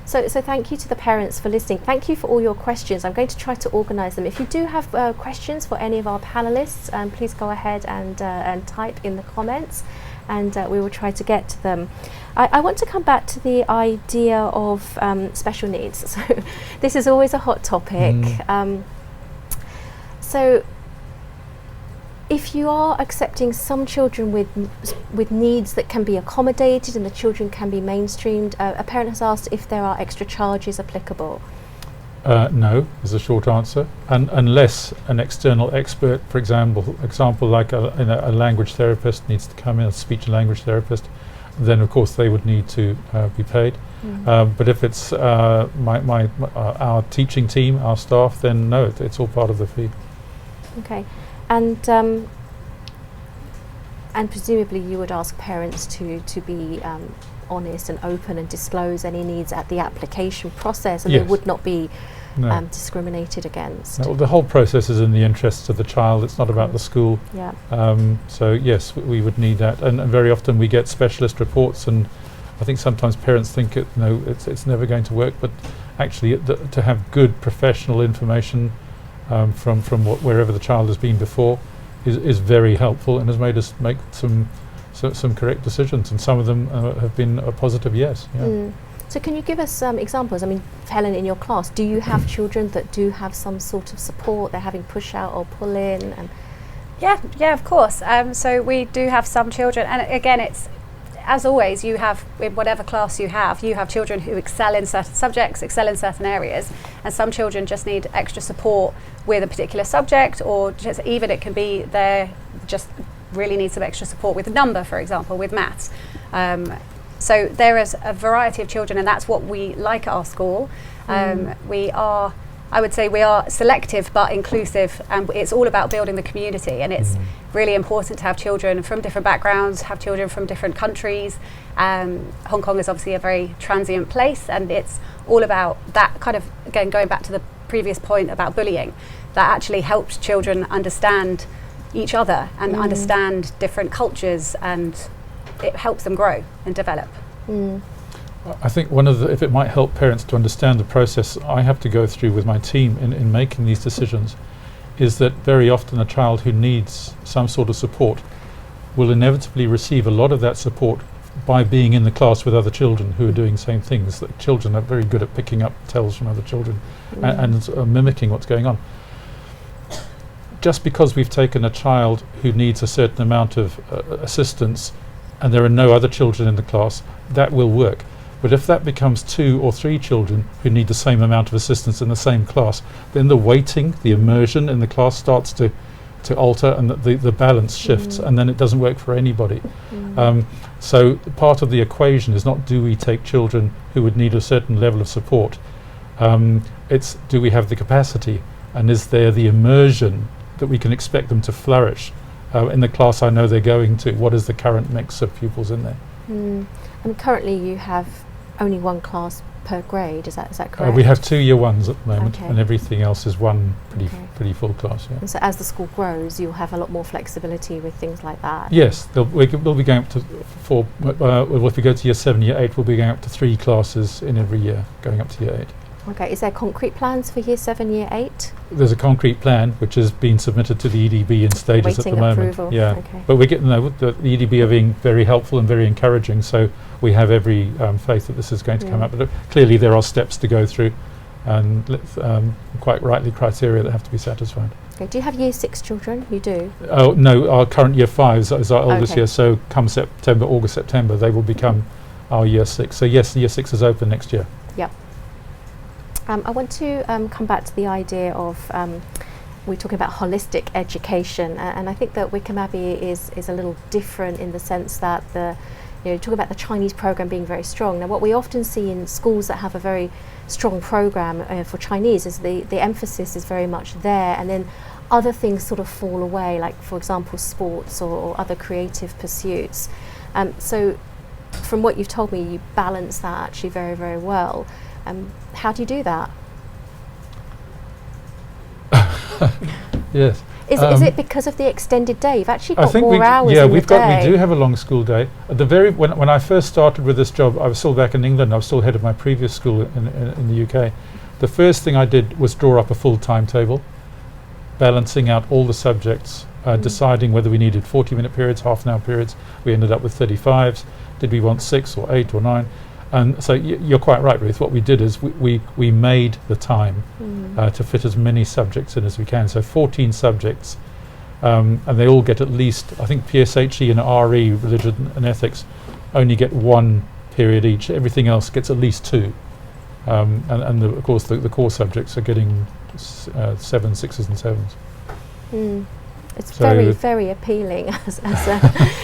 S1: So thank you to the parents for listening. Thank you for all your questions. I'm going to try to organise them. If you do have questions for any of our panellists, please go ahead and type in the comments, and we will try to get to them. I want to come back to the idea of special needs. So this is always a hot topic. So if you are accepting some children with needs that can be accommodated and the children can be mainstreamed, a parent has asked if there are extra charges applicable.
S2: No, is the short answer. Unless an external expert, for example like a language therapist needs to come in, a speech and language therapist, then of course they would need to be paid. But if it's our teaching team, our staff, then no, it's all part of the fee.
S1: Okay. And presumably you would ask parents to be honest and open and disclose any needs at the application process, and they would not be discriminated against.
S2: No, the whole process is in the interests of the child. It's not about the school. So yes, we would need that, and very often we get specialist reports, and I think sometimes parents think it's never going to work, but actually to have good professional information from wherever the child has been before is very helpful, and has made us make some correct decisions, and some of them have been a positive yes.
S1: So can you give us some examples? I mean, Helen, in your class, do you have children that do have some sort of support? They're having push out or pull in? And
S3: Yeah, of course. So we do have some children, and again, it's as always, you have, in whatever class you have children who excel in certain subjects, excel in certain areas, and some children just need extra support with a particular subject, or just even it can be they just really need some extra support with a number, for example, with maths. So there is a variety of children, and that's what we like at our school. I would say we are selective but inclusive, and it's all about building the community, and it's really important to have children from different backgrounds, have children from different countries. Hong Kong is obviously a very transient place, and it's all about that kind of, again, going back to the previous point about bullying, that actually helps children understand each other and understand different cultures, and it helps them grow and develop.
S2: I think one of the, if it might help parents to understand the process I have to go through with my team in making these decisions, is that very often a child who needs some sort of support will inevitably receive a lot of that support by being in the class with other children who are doing the same things. That children are very good at picking up tells from other children and mimicking what's going on. Just because we've taken a child who needs a certain amount of assistance and there are no other children in the class, that will work. But if that becomes 2 or 3 children who need the same amount of assistance in the same class, then the weighting, the immersion in the class starts to alter, and the balance shifts, and then it doesn't work for anybody. So part of the equation is not, do we take children who would need a certain level of support, it's, do we have the capacity, and is there the immersion that we can expect them to flourish in the class I know they're going to? What is the current mix of pupils in there?
S1: And currently you have only one class per grade, is that correct?
S2: We have 2 year 1s at the moment,
S1: Okay.
S2: and everything else is one pretty full class. Yeah.
S1: And so as the school grows, you'll have a lot more flexibility with things like that.
S2: Yes, we'll be going up to if we go to year 7, year 8, we'll be going up to 3 classes in every year, going up to year 8.
S1: Okay, is there concrete plans for year 7, year 8?
S2: There's a concrete plan which has been submitted to the EDB in stages at the
S1: Waiting
S2: moment.
S1: approval.
S2: Yeah,
S1: Okay.
S2: but we get the EDB are being very helpful and very encouraging, so we have every faith that this is going to come up. But clearly there are steps to go through, and quite rightly criteria that have to be satisfied.
S1: Okay. Do you have year 6 children? You do?
S2: Oh no, our current year 5s is our oldest
S1: Okay.
S2: year, so come August, September, they will become our year 6. So yes, year 6 is open next year.
S1: Yep. I want to come back to the idea of we're talking about holistic education, and I think that Wickham Abbey is a little different in the sense that talk about the Chinese program being very strong. Now, what we often see in schools that have a very strong program for Chinese is the emphasis is very much there, and then other things sort of fall away, like for example sports or other creative pursuits. So from what you've told me, you balance that actually very, very well. How do you do that?
S2: Yes.
S1: Is it because of the extended day? You've actually got
S2: I think
S1: more hours
S2: yeah,
S1: in
S2: we've
S1: the
S2: got
S1: day.
S2: we do have a long school day. At the when I first started with this job, I was still back in England. I was still head of my previous school in the UK. The first thing I did was draw up a full timetable, balancing out all the subjects, deciding whether we needed 40-minute periods, half-an-hour periods. We ended up with 35s. Did we want 6 or 8 or 9? And so you're quite right, Ruth. What we did is we made the time to fit as many subjects in as we can. So 14 subjects, and they all get at least, I think PSHE and RE, Religion and Ethics, only get 1 period each. Everything else gets at least 2. Of course the core subjects are getting 7s, 6s and 7s.
S1: It's
S2: So
S1: very, very appealing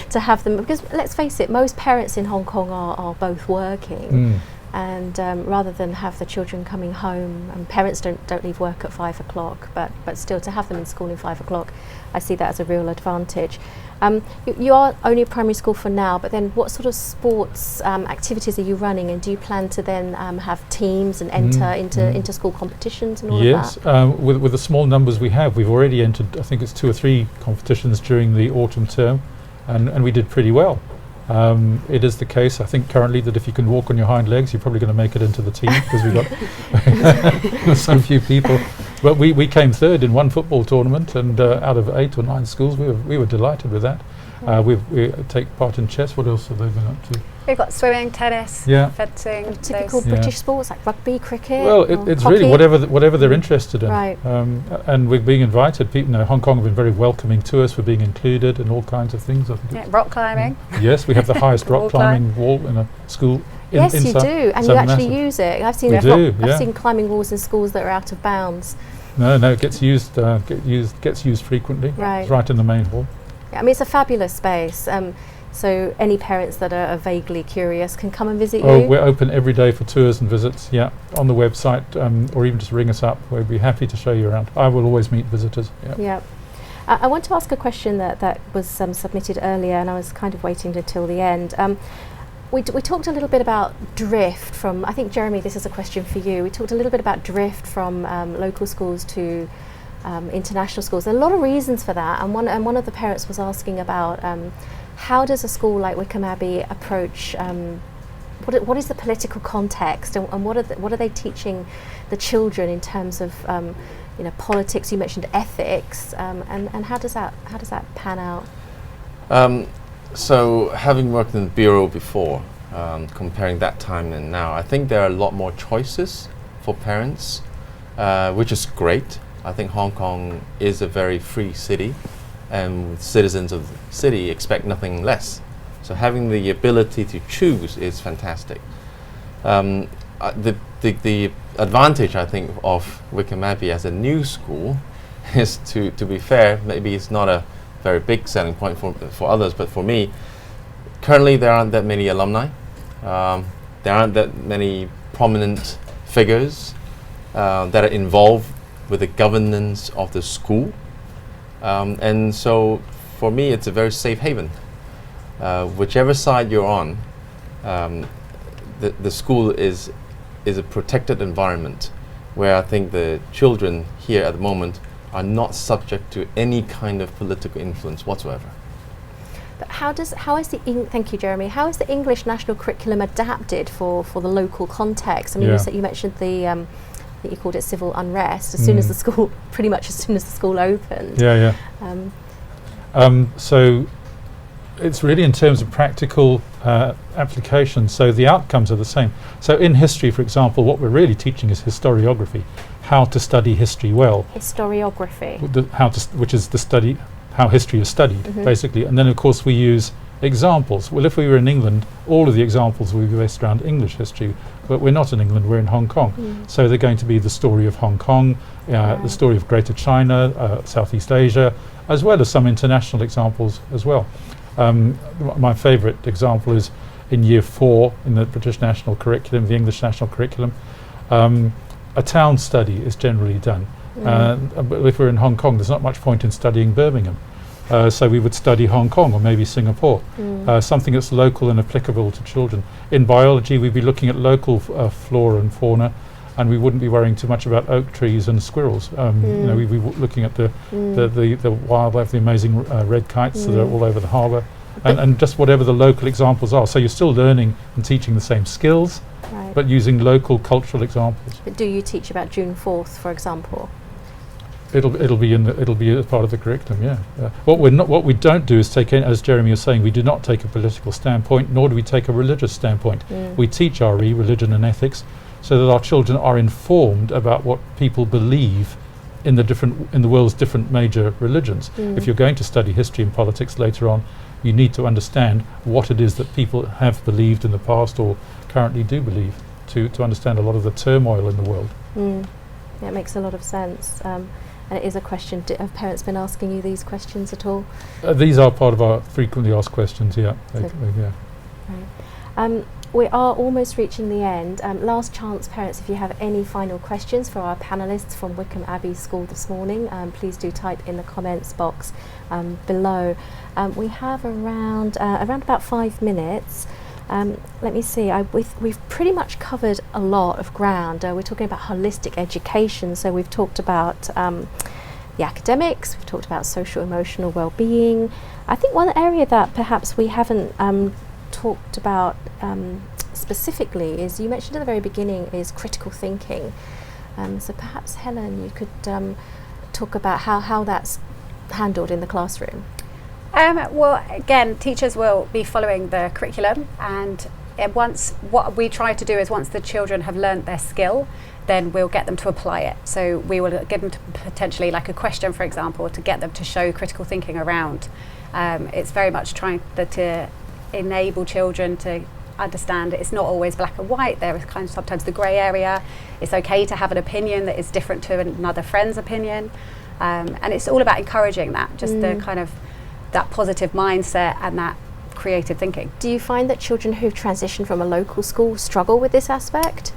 S1: to have them, because let's face it, most parents in Hong Kong are both working, and rather than have the children coming home, and parents don't leave work at 5 o'clock, but still to have them in school at 5 o'clock, I see that as a real advantage. You are only a primary school for now, but then what sort of sports activities are you running, and do you plan to then have teams and enter into school competitions and all of that?
S2: Yes, with the small numbers we've already entered, I think it's 2 or 3 competitions during the autumn term, and we did pretty well. It is the case, I think, currently that if you can walk on your hind legs, you're probably going to make it into the team, because we've got so few people. But we came 3rd in 1 football tournament, and out of 8 or 9 schools, we were delighted with that. We take part in chess. What else have they been up to?
S3: We've got swimming, tennis,
S2: Yeah.
S3: fencing.
S1: Typical
S3: those-
S2: Yeah.
S1: British sports like rugby, cricket.
S2: Well,
S1: or
S2: it's
S1: hockey.
S2: really whatever they're interested in.
S1: Right.
S2: And we're being invited. People, Hong Kong have been very welcoming to us for being included in all kinds of things. I think.
S3: Yeah, rock climbing.
S2: Yes, we have the highest
S3: Wall
S2: rock climbing wall in a school.
S1: Yes, you
S2: inside
S1: do, and you
S2: Southern
S1: actually
S2: Massive.
S1: use it. I've seen
S2: We do,
S1: I've
S2: yeah.
S1: seen climbing walls in schools that are out of bounds.
S2: No, it gets used. Gets used frequently.
S1: Right.
S2: It's right in the main hall.
S1: Yeah, I mean, it's a fabulous space. So any parents that are vaguely curious can come and visit
S2: Oh,
S1: you.
S2: we're open every day for tours and visits. Yeah, on the website, or even just ring us up. We'd be happy to show you around. I will always meet visitors. Yeah.
S1: Yeah. I want to ask a question that was submitted earlier, and I was kind of waiting until the end. We talked a little bit about drift from, I think, Jeremy, this is a question for you. We talked a little bit about drift from local schools to international schools. There are a lot of reasons for that, and one of the parents was asking about how does a school like Wickham Abbey approach, what is the political context, and what are they teaching the children in terms of politics? You mentioned ethics, and how does that pan out?
S4: So, having worked in the bureau before, comparing that time and now, I think there are a lot more choices for parents, which is great. I think Hong Kong is a very free city, and citizens of the city expect nothing less. So, having the ability to choose is fantastic. The advantage, I think, of Wickham Abbey as a new school is, to be fair, maybe it's not a very big selling point for others, but for me, currently there aren't that many alumni. There aren't that many prominent figures that are involved with the governance of the school, and so for me, it's a very safe haven. Whichever side you're on, the school is a protected environment where I think the children here at the moment are not subject to any kind of political influence whatsoever.
S1: But thank you, Jeremy. How is the English national curriculum adapted for the local context? I mean,
S2: Yeah.
S1: you mentioned that you called it civil unrest as soon as the school, pretty much as soon as the school opened.
S2: Yeah. So it's really in terms of practical application. So the outcomes are the same. So in history, for example, what we're really teaching is historiography, how to study history well.
S1: Historiography.
S2: Which is the study, how history is studied, basically. And then, of course, we use examples. Well, if we were in England, all of the examples would be based around English history, but we're not in England, we're in Hong Kong. So they're going to be the story of Hong Kong, the story of Greater China, Southeast Asia, as well as some international examples as well. My favourite example is in Year 4 in the British National Curriculum, the English National Curriculum. A town study is generally done. But if we're in Hong Kong, there's not much point in studying Birmingham. So we would study Hong Kong or maybe Singapore, something that's local and applicable to children. In biology, we'd be looking at local flora and fauna, and we wouldn't be worrying too much about oak trees and squirrels. We'd be looking at the wildlife, the amazing red kites that are all over the harbour, and just whatever the local examples are. So you're still learning and teaching the same skills, but using local cultural examples.
S1: But do you teach about June 4th, for example?
S2: It'll be a part of the curriculum. Yeah. What we don't do is take, as Jeremy was saying, we do not take a political standpoint, nor do we take a religious standpoint. We teach RE, religion and ethics, so that our children are informed about what people believe in the world's different major religions. If you're going to study history and politics later on, you need to understand what it is that people have believed in the past or currently do believe to understand a lot of the turmoil in the world.
S1: Yeah, it makes a lot of sense. And it is a question. Have parents been asking you these questions at all?
S2: These are part of our frequently asked questions. Yeah.
S1: Right. We are almost reaching the end. Last chance, parents, if you have any final questions for our panellists from Wickham Abbey School this morning, please do type in the comments box below. We have around about 5 minutes. Let me see, we've pretty much covered a lot of ground. We're talking about holistic education, so we've talked about the academics, we've talked about social emotional well-being. I think one area that perhaps we haven't talked about specifically is, you mentioned at the very beginning, is critical thinking. So perhaps Helen, you could talk about how that's handled in the classroom.
S3: Well, again, teachers will be following the curriculum, and what we try to do is once the children have learnt their skill, then we'll get them to apply it. So we will give them to potentially like a question, for example, to get them to show critical thinking around. It's very much trying to enable children to understand it's not always black and white. There is kind of sometimes the grey area. It's okay to have an opinion that is different to another friend's opinion, and it's all about encouraging that, just the kind of that positive mindset and that creative thinking.
S1: Do you find that children who've transitioned from a local school struggle with this aspect?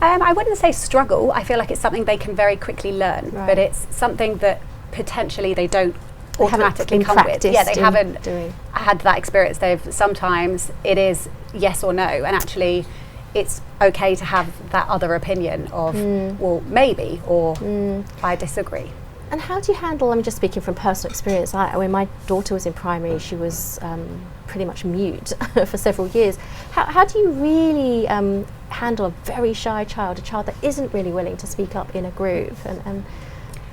S3: I wouldn't say struggle. I feel like it's something they can very quickly learn, but it's something that potentially they don't automatically come with. Yeah, they haven't had that experience. Sometimes it is yes or no, and actually it's okay to have that other opinion of well, maybe, or I disagree.
S1: And how do you handle, I'm just speaking from personal experience, when my daughter was in primary, she was pretty much mute for several years. How do you really handle a very shy child, a child that isn't really willing to speak up in a group?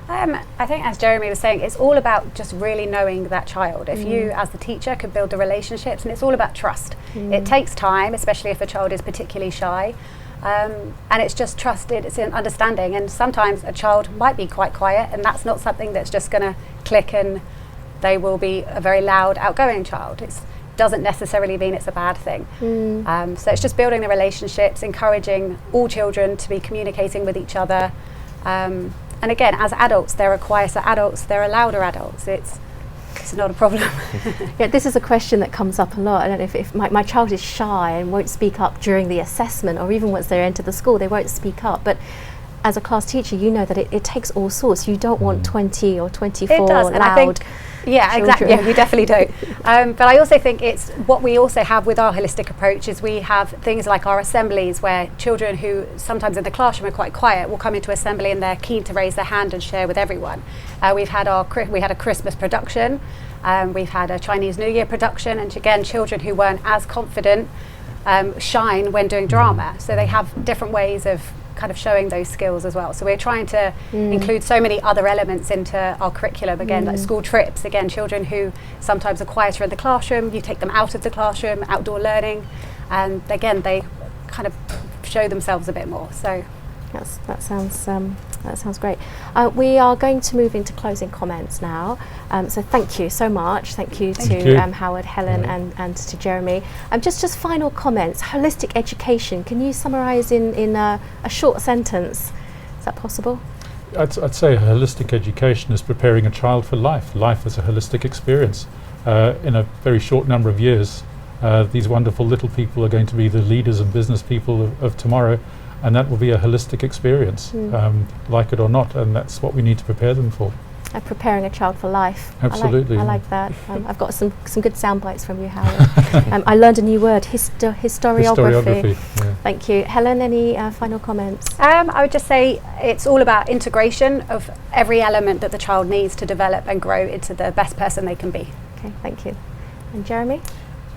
S3: I think, as Jeremy was saying, it's all about just really knowing that child. If you, as the teacher, could build the relationships, and it's all about trust. It takes time, especially if a child is particularly shy. And it's just trusted, it's in understanding, and sometimes a child might be quite quiet, and that's not something that's just going to click and they will be a very loud, outgoing child. It doesn't necessarily mean it's a bad thing. So it's just building the relationships, encouraging all children to be communicating with each other. And again, as adults, there are quieter adults, there are louder adults. It's not a problem.
S1: Yeah, this is a question that comes up a lot. I don't know if my child is shy and won't speak up during the assessment, or even once they enter the school, they won't speak up. But as a class teacher, you know that it takes all sorts. You don't want 20 or 24
S3: it does,
S1: loud.
S3: and I think, yeah, exactly. Yeah, we definitely don't. But I also think it's what we also have with our holistic approach is we have things like our assemblies where children who sometimes in the classroom are quite quiet will come into assembly and they're keen to raise their hand and share with everyone. We had a Christmas production, we've had a Chinese New Year production, and again, children who weren't as confident shine when doing drama. So they have different ways of kind of showing those skills as well. So we're trying to include so many other elements into our curriculum, again, like school trips, again, children who sometimes are quieter in the classroom, you take them out of the classroom, outdoor learning, and again, they kind of show themselves a bit more. So
S1: that sounds great. We are going to move into closing comments now. So thank you so much. Thank you to Howard, Helen, and to Jeremy. Just final comments. Holistic education. Can you summarise in a short sentence? Is that possible?
S2: I'd say holistic education is preparing a child for life. Life is a holistic experience. In a very short number of years, these wonderful little people are going to be the leaders and business people of tomorrow. And that will be a holistic experience, like it or not, and that's what we need to prepare them for.
S1: Preparing a child for life.
S2: Absolutely.
S1: I like that. I've got some good sound bites from you, Howard. I learned a new word, historiography.
S2: Yeah.
S1: Thank you. Helen, any final comments?
S3: I would just say it's all about integration of every element that the child needs to develop and grow into the best person they can be.
S1: Okay, thank you. And Jeremy?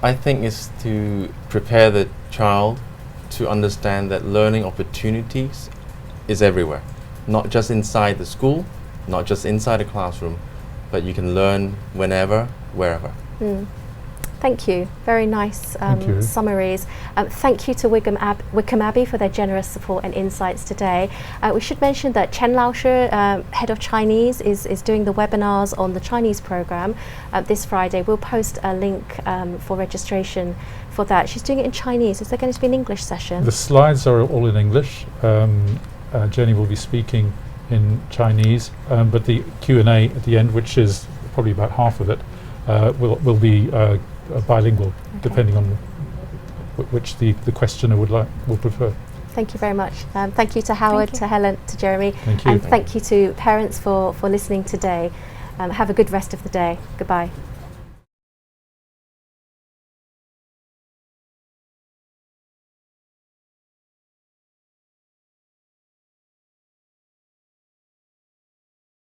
S4: I think it's to prepare the child to understand that learning opportunities is everywhere, not just inside the school, not just inside the classroom, but you can learn whenever, wherever.
S1: Thank you. Very nice summaries. Thank you to Wickham Abbey for their generous support and insights today. We should mention that Chen Laoshi, Head of Chinese, is doing the webinars on the Chinese program this Friday. We'll post a link for registration for that. She's doing it in Chinese. Is there going to be an English session?
S2: The slides are all in English. Jenny will be speaking in Chinese, but the Q&A at the end, which is probably about half of it, will be bilingual, depending on which the questioner will prefer.
S1: Thank you very much. Thank you to Howard, to Helen, to Jeremy,
S2: thank you.
S1: And thank you to parents for listening today. Have a good rest of the day. Goodbye.